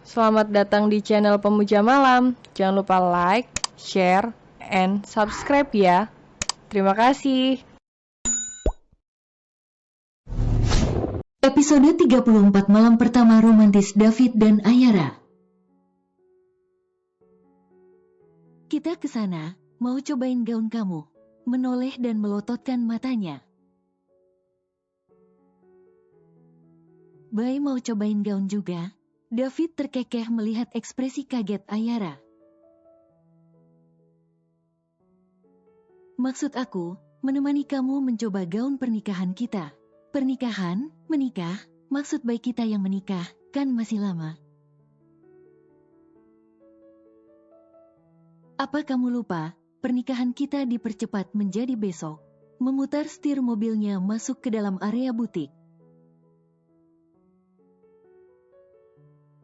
Selamat datang di channel Pemuja Malam. Jangan lupa like, share, and subscribe ya. Terima kasih. Episode 34 Malam Pertama Romantis David dan Ayara. Kita ke sana, mau cobain gaun kamu. Menoleh dan melototkan matanya. Bay mau cobain gaun juga? David terkekeh melihat ekspresi kaget Ayara. Maksud aku, menemani kamu mencoba gaun pernikahan kita. Pernikahan, menikah, maksud baik kita yang menikah, kan masih lama. Apa kamu lupa, pernikahan kita dipercepat menjadi besok. Memutar setir mobilnya masuk ke dalam area butik.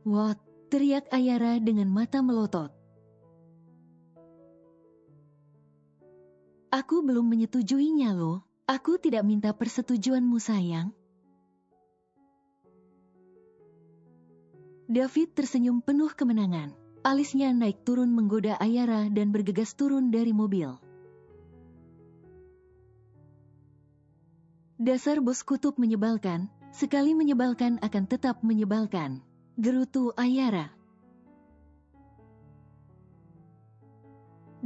What? Teriak Ayara dengan mata melotot. Aku belum menyetujuinya loh. Aku tidak minta persetujuanmu sayang. David tersenyum penuh kemenangan. Alisnya naik turun menggoda Ayara dan bergegas turun dari mobil. Dasar bos kutub menyebalkan, sekali menyebalkan akan tetap menyebalkan. Gerutu Ayara.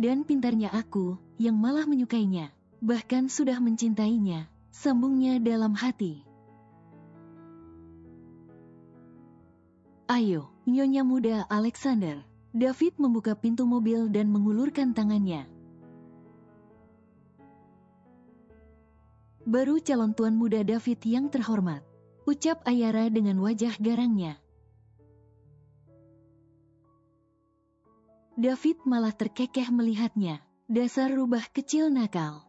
Dan pintarnya aku, yang malah menyukainya, bahkan sudah mencintainya, sambungnya dalam hati. Ayo, nyonya muda Alexander. David membuka pintu mobil dan mengulurkan tangannya. Baru calon tuan muda David yang terhormat, ucap Ayara dengan wajah garangnya. David malah terkekeh melihatnya. Dasar rubah kecil nakal.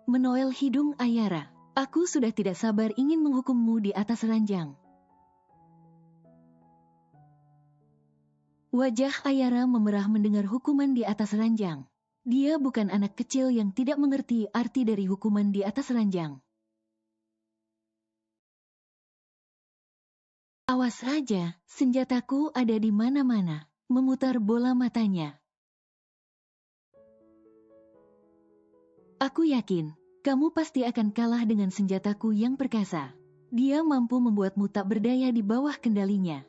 Menoel hidung Ayara. Aku sudah tidak sabar ingin menghukummu di atas ranjang. Wajah Ayara memerah mendengar hukuman di atas ranjang. Dia bukan anak kecil yang tidak mengerti arti dari hukuman di atas ranjang. Awas saja, senjataku ada di mana-mana. Memutar bola matanya. Aku yakin, kamu pasti akan kalah dengan senjataku yang perkasa. Dia mampu membuatmu tak berdaya di bawah kendalinya.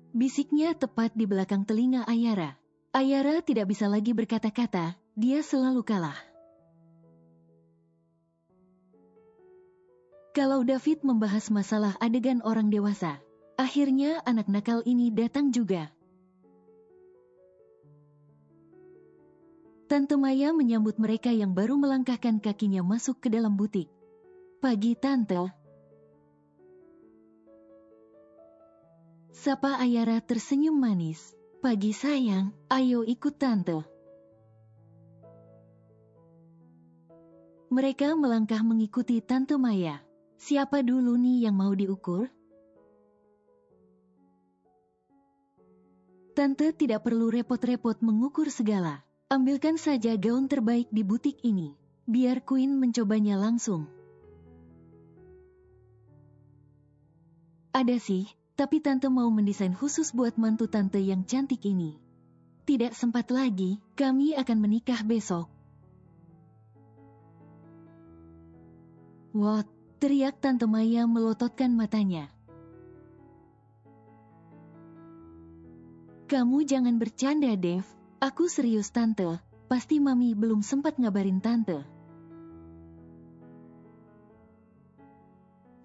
Bisiknya tepat di belakang telinga Ayara. Ayara tidak bisa lagi berkata-kata, dia selalu kalah. Kalau David membahas masalah adegan orang dewasa, akhirnya anak nakal ini datang juga. Tante Maya menyambut mereka yang baru melangkahkan kakinya masuk ke dalam butik. Pagi Tante. Sapa Ayara tersenyum manis. Pagi sayang, ayo ikut Tante. Mereka melangkah mengikuti Tante Maya. Siapa dulu nih yang mau diukur? Tante tidak perlu repot-repot mengukur segala. Ambilkan saja gaun terbaik di butik ini. Biar Queen mencobanya langsung. Ada sih, tapi Tante mau mendesain khusus buat mantu Tante yang cantik ini. Tidak sempat lagi, kami akan menikah besok. What? Teriak Tante Maya melototkan matanya. Kamu jangan bercanda, Dev. Aku serius Tante. Pasti Mami belum sempat ngabarin Tante.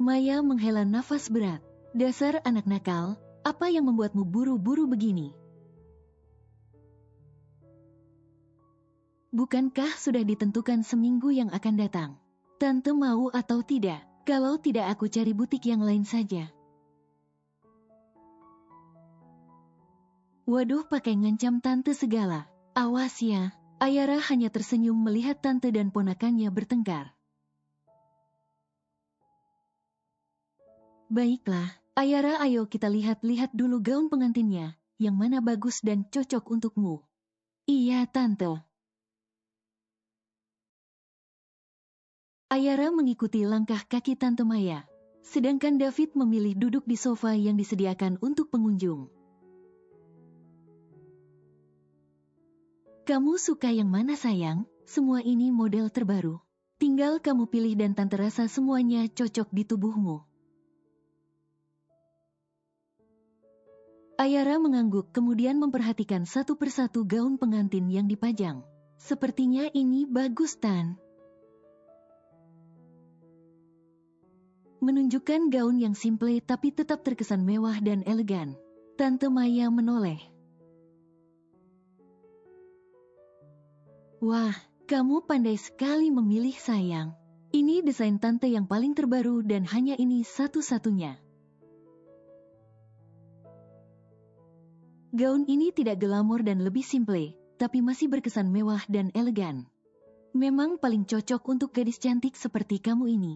Maya menghela nafas berat. Dasar anak nakal, apa yang membuatmu buru-buru begini? Bukankah sudah ditentukan seminggu yang akan datang? Tante mau atau tidak? Kalau tidak aku cari butik yang lain saja. Waduh, pakai ngancam Tante segala. Awas ya. Ayara hanya tersenyum melihat Tante dan ponakannya bertengkar. Baiklah, Ayara, ayo kita lihat-lihat dulu gaun pengantinnya, yang mana bagus dan cocok untukmu. Iya Tante. Ayara mengikuti langkah kaki Tante Maya, sedangkan David memilih duduk di sofa yang disediakan untuk pengunjung. Kamu suka yang mana sayang? Semua ini model terbaru. Tinggal kamu pilih dan Tante rasa semuanya cocok di tubuhmu. Ayara mengangguk kemudian memperhatikan satu persatu gaun pengantin yang dipajang. Sepertinya ini bagus, Tan. Menunjukkan gaun yang simple tapi tetap terkesan mewah dan elegan. Tante Maya menoleh. Wah, kamu pandai sekali memilih sayang. Ini desain Tante yang paling terbaru dan hanya ini satu-satunya. Gaun ini tidak glamor dan lebih simple, tapi masih berkesan mewah dan elegan. Memang paling cocok untuk gadis cantik seperti kamu ini.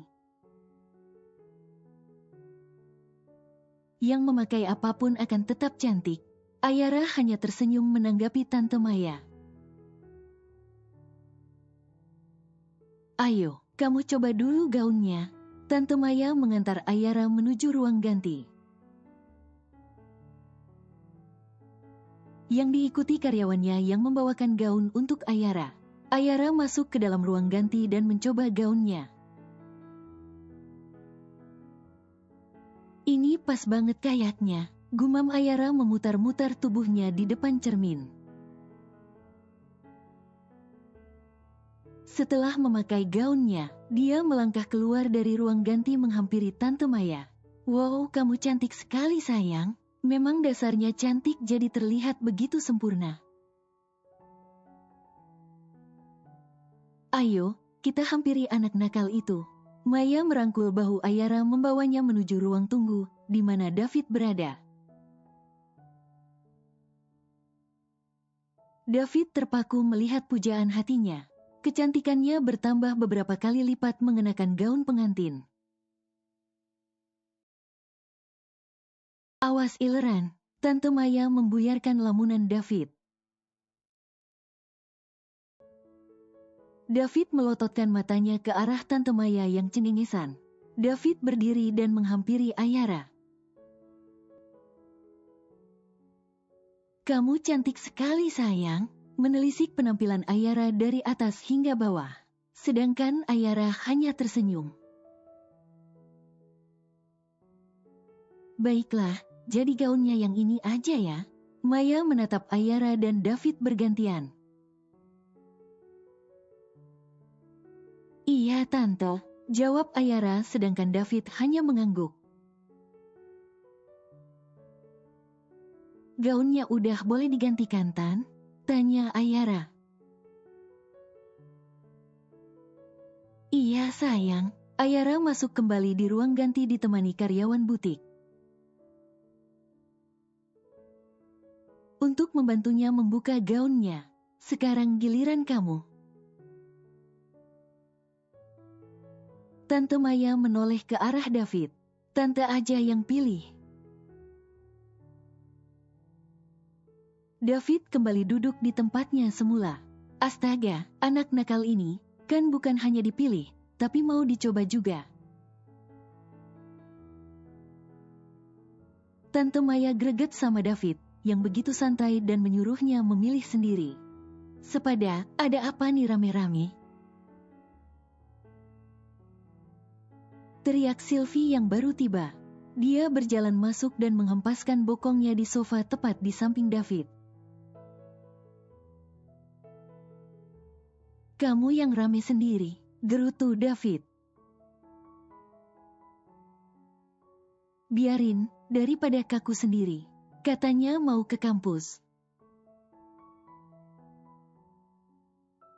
Yang memakai apapun akan tetap cantik. Ayara hanya tersenyum menanggapi Tante Maya. Ayo, kamu coba dulu gaunnya. Tante Maya mengantar Ayara menuju ruang ganti. Yang diikuti karyawannya yang membawakan gaun untuk Ayara. Ayara masuk ke dalam ruang ganti dan mencoba gaunnya. Ini pas banget kayaknya, gumam Ayara memutar-mutar tubuhnya di depan cermin. Setelah memakai gaunnya, dia melangkah keluar dari ruang ganti menghampiri Tante Maya. Wow, kamu cantik sekali sayang. Memang dasarnya cantik jadi terlihat begitu sempurna. Ayo, kita hampiri anak nakal itu. Maya merangkul bahu Ayara membawanya menuju ruang tunggu, di mana David berada. David terpaku melihat pujaan hatinya. Kecantikannya bertambah beberapa kali lipat mengenakan gaun pengantin. Awas ileran, Tante Maya membuyarkan lamunan David. David melototkan matanya ke arah Tante Maya yang cengengesan. David berdiri dan menghampiri Ayara. Kamu cantik sekali sayang, menelisik penampilan Ayara dari atas hingga bawah. Sedangkan Ayara hanya tersenyum. Baiklah, jadi gaunnya yang ini aja ya. Maya menatap Ayara dan David bergantian. Iya Tante, jawab Ayara sedangkan David hanya mengangguk. Gaunnya udah boleh digantikan Tan? Tanya Ayara. Iya sayang, Ayara masuk kembali di ruang ganti ditemani karyawan butik. Untuk membantunya membuka gaunnya. Sekarang giliran kamu. Tante Maya menoleh ke arah David. Tante aja yang pilih. David kembali duduk di tempatnya semula. Astaga, anak nakal ini, kan bukan hanya dipilih, tapi mau dicoba juga. Tante Maya greget sama David, yang begitu santai dan menyuruhnya memilih sendiri. Sepada, ada apa nih rame-rame? Teriak Sylvie yang baru tiba. Dia berjalan masuk dan menghempaskan bokongnya di sofa tepat di samping David. Kamu yang rame sendiri, gerutu David. Biarin, daripada kaku sendiri. Katanya mau ke kampus.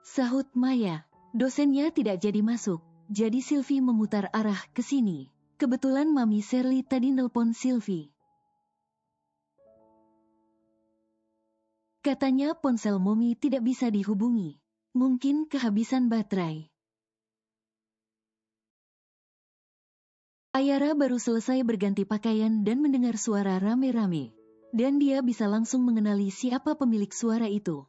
Sahut Maya, dosennya tidak jadi masuk. Jadi Sylvie memutar arah ke sini. Kebetulan Mami Shirley tadi nelpon Sylvie. Katanya ponsel Mommy tidak bisa dihubungi. Mungkin kehabisan baterai. Ayara baru selesai berganti pakaian dan mendengar suara rame-rame. Dan dia bisa langsung mengenali siapa pemilik suara itu.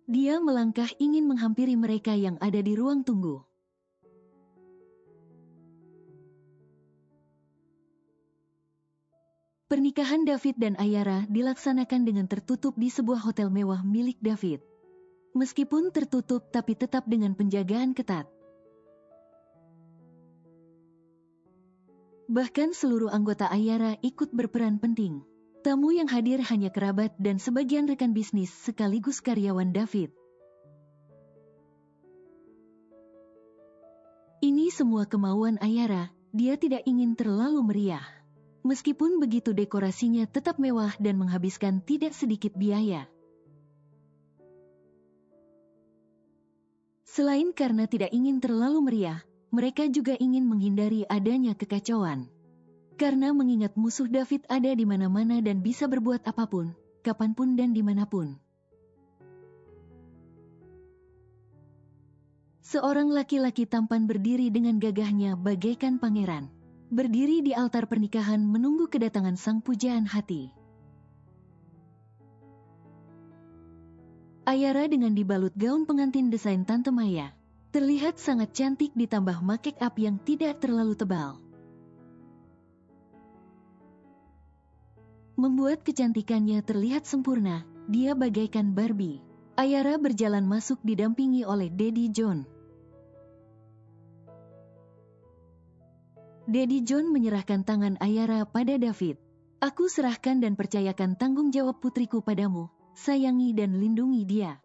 Dia melangkah ingin menghampiri mereka yang ada di ruang tunggu. Pernikahan David dan Ayara dilaksanakan dengan tertutup di sebuah hotel mewah milik David. Meskipun tertutup tapi tetap dengan penjagaan ketat. Bahkan seluruh anggota Ayara ikut berperan penting. Tamu yang hadir hanya kerabat dan sebagian rekan bisnis sekaligus karyawan David. Ini semua kemauan Ayara, dia tidak ingin terlalu meriah. Meskipun begitu dekorasinya tetap mewah dan menghabiskan tidak sedikit biaya. Selain karena tidak ingin terlalu meriah, mereka juga ingin menghindari adanya kekacauan. Karena mengingat musuh David ada di mana-mana dan bisa berbuat apapun, kapanpun dan dimanapun. Seorang laki-laki tampan berdiri dengan gagahnya bagaikan pangeran. Berdiri di altar pernikahan menunggu kedatangan sang pujaan hati. Ayara dengan dibalut gaun pengantin desain Tante Maya, terlihat sangat cantik ditambah make up yang tidak terlalu tebal. Membuat kecantikannya terlihat sempurna, dia bagaikan Barbie. Ayara berjalan masuk didampingi oleh Daddy John. Daddy John menyerahkan tangan Ayara pada David. Aku serahkan dan percayakan tanggung jawab putriku padamu, sayangi dan lindungi dia.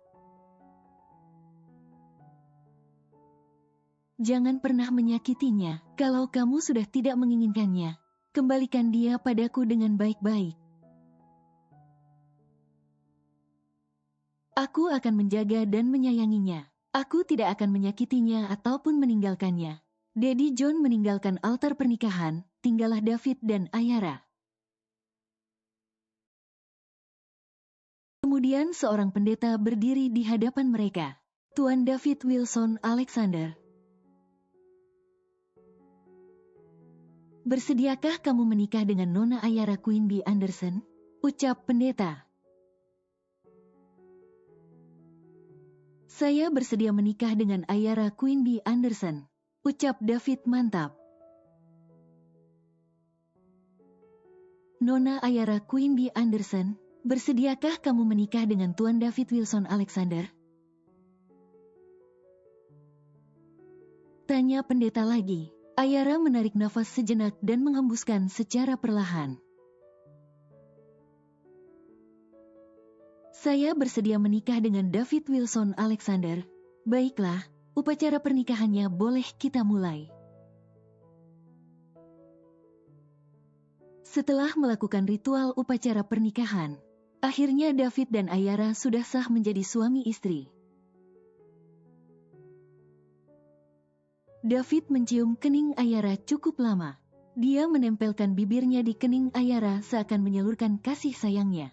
Jangan pernah menyakitinya, kalau kamu sudah tidak menginginkannya, kembalikan dia padaku dengan baik-baik. Aku akan menjaga dan menyayanginya. Aku tidak akan menyakitinya ataupun meninggalkannya. Daddy John meninggalkan altar pernikahan, tinggallah David dan Ayara. Kemudian seorang pendeta berdiri di hadapan mereka. Tuan David Wilson Alexander. Bersediakah kamu menikah dengan Nona Ayara Queenby Anderson? Ucap pendeta. Saya bersedia menikah dengan Ayara Queenby Anderson. Ucap David mantap. Nona Ayara Queenby Anderson, bersediakah kamu menikah dengan Tuan David Wilson Alexander? Tanya pendeta lagi. Ayara menarik nafas sejenak dan menghembuskan secara perlahan. Saya bersedia menikah dengan David Wilson Alexander. Baiklah. Upacara pernikahannya boleh kita mulai. Setelah melakukan ritual upacara pernikahan, akhirnya David dan Ayara sudah sah menjadi suami istri. David mencium kening Ayara cukup lama. Dia menempelkan bibirnya di kening Ayara seakan menyalurkan kasih sayangnya.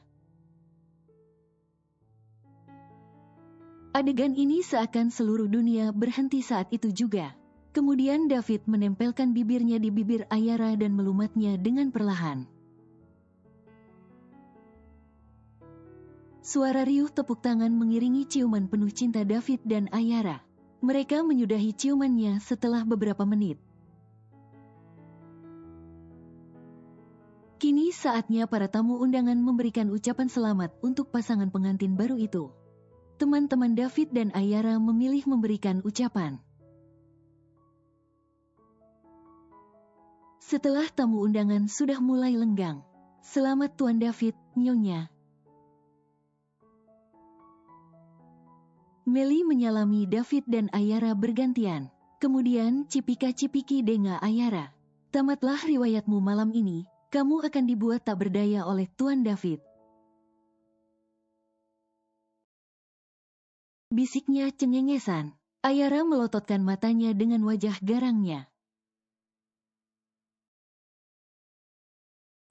Adegan ini seakan seluruh dunia berhenti saat itu juga. Kemudian David menempelkan bibirnya di bibir Ayara dan melumatnya dengan perlahan. Suara riuh tepuk tangan mengiringi ciuman penuh cinta David dan Ayara. Mereka menyudahi ciumannya setelah beberapa menit. Kini saatnya para tamu undangan memberikan ucapan selamat untuk pasangan pengantin baru itu. Teman-teman David dan Ayara memilih memberikan ucapan. Setelah tamu undangan sudah mulai lenggang. Selamat Tuan David, Nyonya. Meli menyalami David dan Ayara bergantian. Kemudian cipika-cipiki denga Ayara. Tamatlah riwayatmu malam ini, kamu akan dibuat tak berdaya oleh Tuan David. Bisiknya cengengesan. Ayara melototkan matanya dengan wajah garangnya.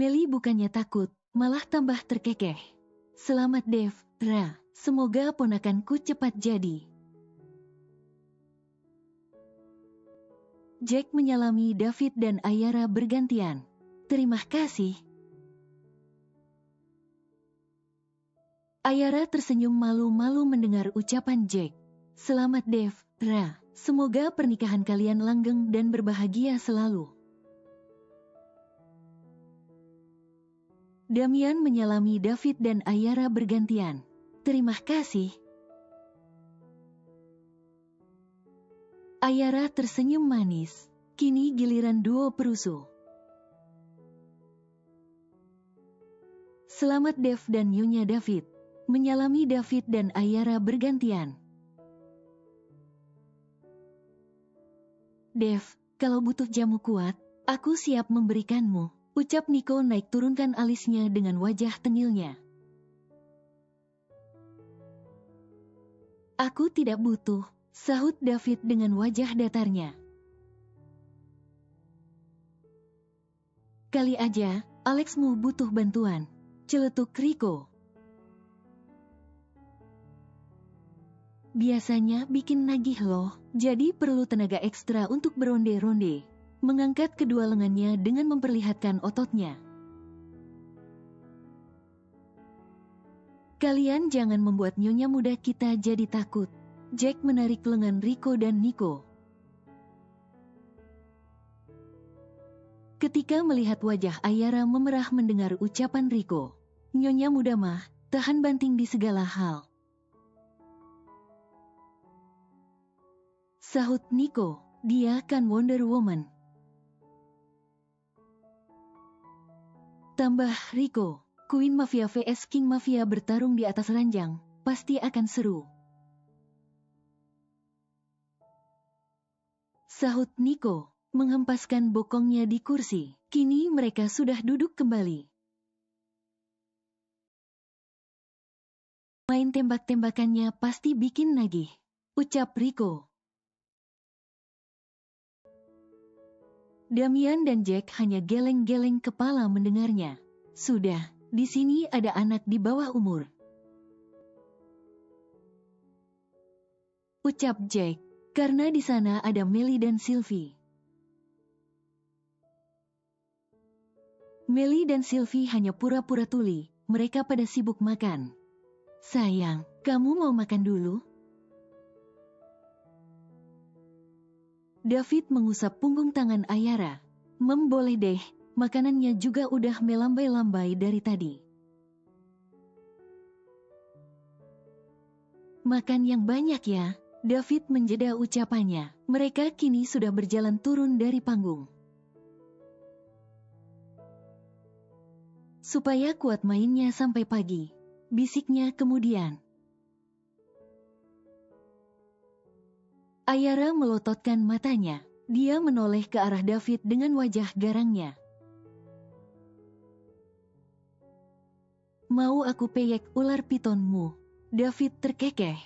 Meli bukannya takut, malah tambah terkekeh. Selamat Dev, Ra, semoga ponakanku cepat jadi. Jack menyalami David dan Ayara bergantian. Terima kasih. Ayara tersenyum malu-malu mendengar ucapan Jack. Selamat Dev, Ra. Semoga pernikahan kalian langgeng dan berbahagia selalu. Damian menyalami David dan Ayara bergantian. Terima kasih. Ayara tersenyum manis. Kini giliran duo perusuh. Selamat Dev dan Nyonya David. Menyalami David dan Ayara bergantian. Dev, kalau butuh jamu kuat, aku siap memberikanmu. Ucap Nico naik turunkan alisnya dengan wajah tengilnya. Aku tidak butuh, sahut David dengan wajah datarnya. Kali aja, Alexmu butuh bantuan. Celetuk Rico. Biasanya bikin nagih loh, jadi perlu tenaga ekstra untuk beronde-ronde. Mengangkat kedua lengannya dengan memperlihatkan ototnya. Kalian jangan membuat nyonya muda kita jadi takut. Jack menarik lengan Rico dan Nico. Ketika melihat wajah Ayara memerah mendengar ucapan Rico. Nyonya muda mah, tahan banting di segala hal. Sahut Nico, dia kan Wonder Woman. Tambah Rico, Queen Mafia vs King Mafia bertarung di atas ranjang, pasti akan seru. Sahut Nico, menghempaskan bokongnya di kursi. Kini mereka sudah duduk kembali. Main tembak-tembakannya pasti bikin nagih, ucap Rico. Damian dan Jack hanya geleng-geleng kepala mendengarnya. Sudah, di sini ada anak di bawah umur. Ucap Jack, karena di sana ada Melly dan Sylvie. Melly dan Sylvie hanya pura-pura tuli, mereka pada sibuk makan. Sayang, kamu mau makan dulu? David mengusap punggung tangan Ayara. Boleh deh, makanannya juga udah melambai-lambai dari tadi. Makan yang banyak ya, David menjeda ucapannya. Mereka kini sudah berjalan turun dari panggung. Supaya kuat mainnya sampai pagi, bisiknya kemudian. Ayara melototkan matanya. Dia menoleh ke arah David dengan wajah garangnya. Mau aku peyek ular pitonmu? David terkekeh.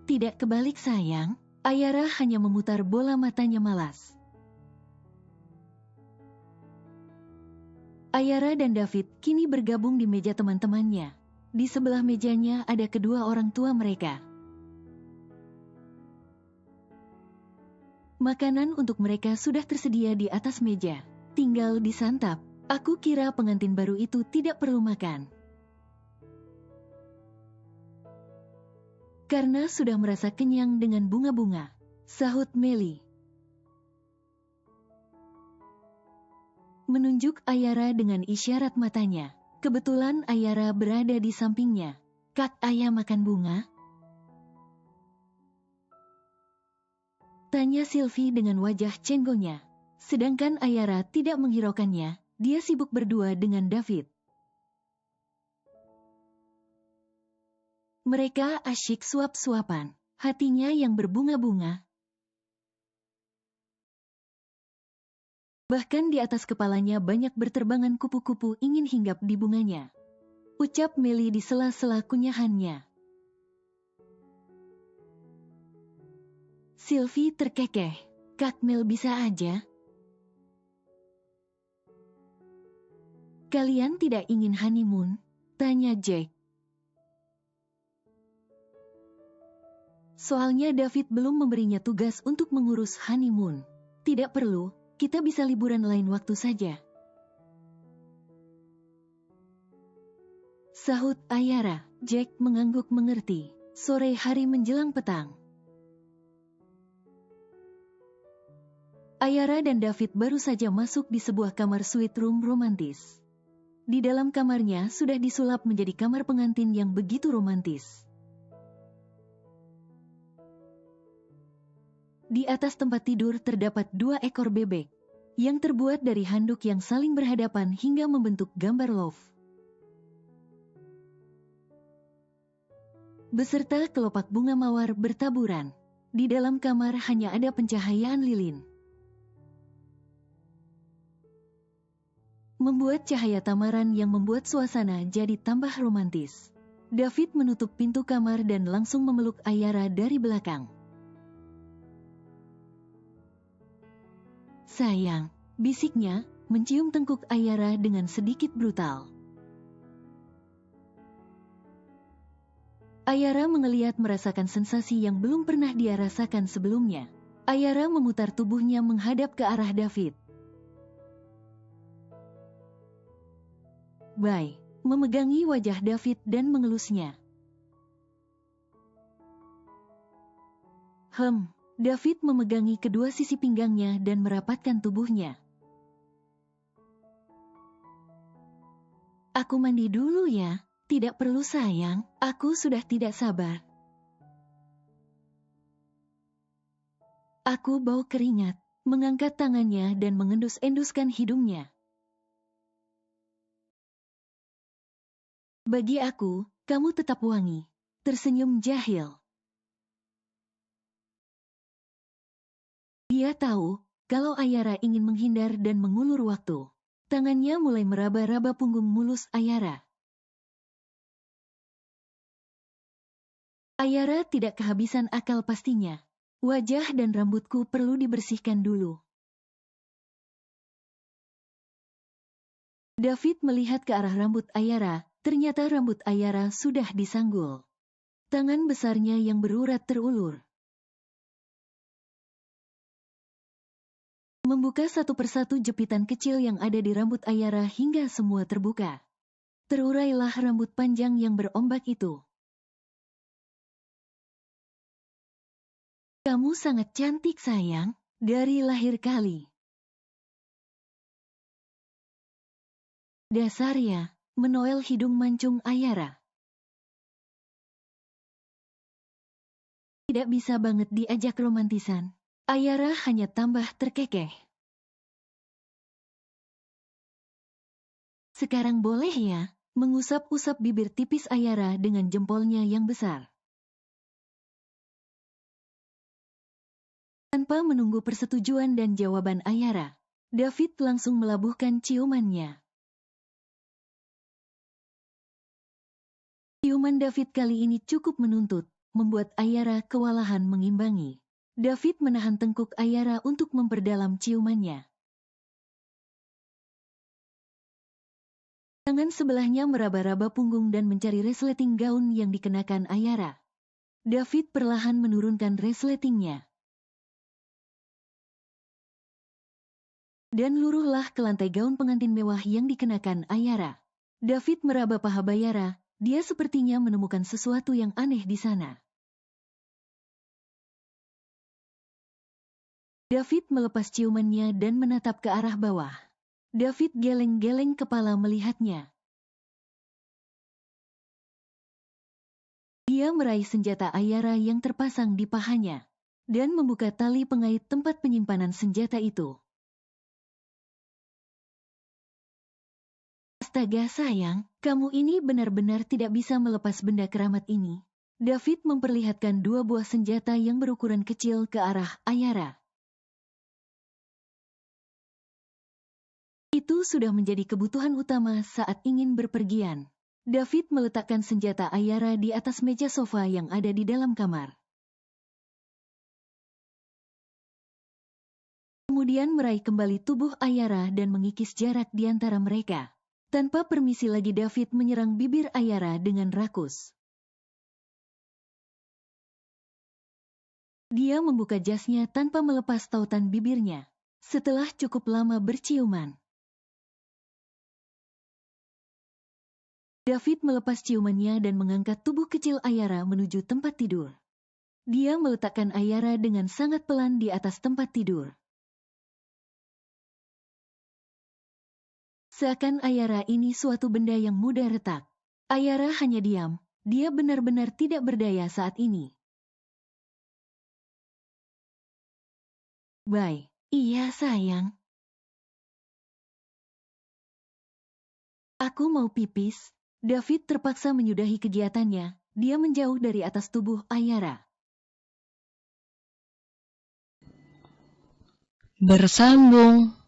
Tidak kebalik sayang, Ayara hanya memutar bola matanya malas. Ayara dan David kini bergabung di meja teman-temannya. Di sebelah mejanya ada kedua orang tua mereka. Makanan untuk mereka sudah tersedia di atas meja. Tinggal disantap. Aku kira pengantin baru itu tidak perlu makan. Karena sudah merasa kenyang dengan bunga-bunga, sahut Melly. Menunjuk Ayara dengan isyarat matanya. Kebetulan Ayara berada di sampingnya. Kak Ayah makan bunga? Tanya Sylvie dengan wajah cenggonya. Sedangkan Ayara tidak menghiraukannya, dia sibuk berdua dengan David. Mereka asyik suap-suapan, hatinya yang berbunga-bunga. Bahkan di atas kepalanya banyak berterbangan kupu-kupu ingin hinggap di bunganya. Ucap Melly di sela-sela kunyahannya. Sylvie terkekeh. Kak Mel bisa aja. Kalian tidak ingin honeymoon? Tanya Jack. Soalnya David belum memberinya tugas untuk mengurus honeymoon. Tidak perlu. Kita bisa liburan lain waktu saja. Sahut Ayara. Jack mengangguk mengerti. Sore hari menjelang petang. Ayara dan David baru saja masuk di sebuah kamar suite room romantis. Di dalam kamarnya sudah disulap menjadi kamar pengantin yang begitu romantis. Di atas tempat tidur terdapat 2 ekor bebek, yang terbuat dari handuk yang saling berhadapan hingga membentuk gambar love. Beserta kelopak bunga mawar bertaburan. Di dalam kamar hanya ada pencahayaan lilin. Membuat cahaya tamaran yang membuat suasana jadi tambah romantis. David menutup pintu kamar dan langsung memeluk Ayara dari belakang. Sayang, bisiknya, mencium tengkuk Ayara dengan sedikit brutal. Ayara mengeliat merasakan sensasi yang belum pernah dia rasakan sebelumnya. Ayara memutar tubuhnya menghadap ke arah David. Bai, memegangi wajah David dan mengelusnya. David memegangi kedua sisi pinggangnya dan merapatkan tubuhnya. Aku mandi dulu ya, tidak perlu sayang, aku sudah tidak sabar. Aku bau keringat, mengangkat tangannya dan mengendus-enduskan hidungnya. Bagi aku, kamu tetap wangi. Tersenyum jahil. Dia tahu, kalau Ayara ingin menghindar dan mengulur waktu. Tangannya mulai meraba-raba punggung mulus Ayara. Ayara tidak kehabisan akal pastinya. Wajah dan rambutku perlu dibersihkan dulu. David melihat ke arah rambut Ayara. Ternyata rambut Ayara sudah disanggul. Tangan besarnya yang berurat terulur. Membuka satu persatu jepitan kecil yang ada di rambut Ayara hingga semua terbuka. Terurailah rambut panjang yang berombak itu. Kamu sangat cantik sayang, dari lahir kali. Dasarnya, menoel hidung mancung Ayara. Tidak bisa banget diajak romantisan. Ayara hanya tambah terkekeh. Sekarang boleh ya, mengusap-usap bibir tipis Ayara dengan jempolnya yang besar. Tanpa menunggu persetujuan dan jawaban Ayara, David langsung melabuhkan ciumannya. Ciuman David kali ini cukup menuntut, membuat Ayara kewalahan mengimbangi. David menahan tengkuk Ayara untuk memperdalam ciumannya. Tangan sebelahnya meraba-raba punggung dan mencari resleting gaun yang dikenakan Ayara. David perlahan menurunkan resletingnya. Dan luruhlah ke lantai gaun pengantin mewah yang dikenakan Ayara. David meraba paha Ayara, dia sepertinya menemukan sesuatu yang aneh di sana. David melepas ciumannya dan menatap ke arah bawah. David geleng-geleng kepala melihatnya. Dia meraih senjata Ayara yang terpasang di pahanya, dan membuka tali pengait tempat penyimpanan senjata itu. Astaga sayang, kamu ini benar-benar tidak bisa melepas benda keramat ini. David memperlihatkan 2 buah senjata yang berukuran kecil ke arah Ayara. Itu sudah menjadi kebutuhan utama saat ingin berpergian. David meletakkan senjata Ayara di atas meja sofa yang ada di dalam kamar. Kemudian meraih kembali tubuh Ayara dan mengikis jarak di antara mereka. Tanpa permisi lagi David menyerang bibir Ayara dengan rakus. Dia membuka jasnya tanpa melepas tautan bibirnya. Setelah cukup lama berciuman, David melepas ciumannya dan mengangkat tubuh kecil Ayara menuju tempat tidur. Dia meletakkan Ayara dengan sangat pelan di atas tempat tidur. Seakan Ayara ini suatu benda yang mudah retak. Ayara hanya diam. Dia benar-benar tidak berdaya saat ini. Bye. Iya, sayang. Aku mau pipis. David terpaksa menyudahi kegiatannya. Dia menjauh dari atas tubuh Ayara. Bersambung.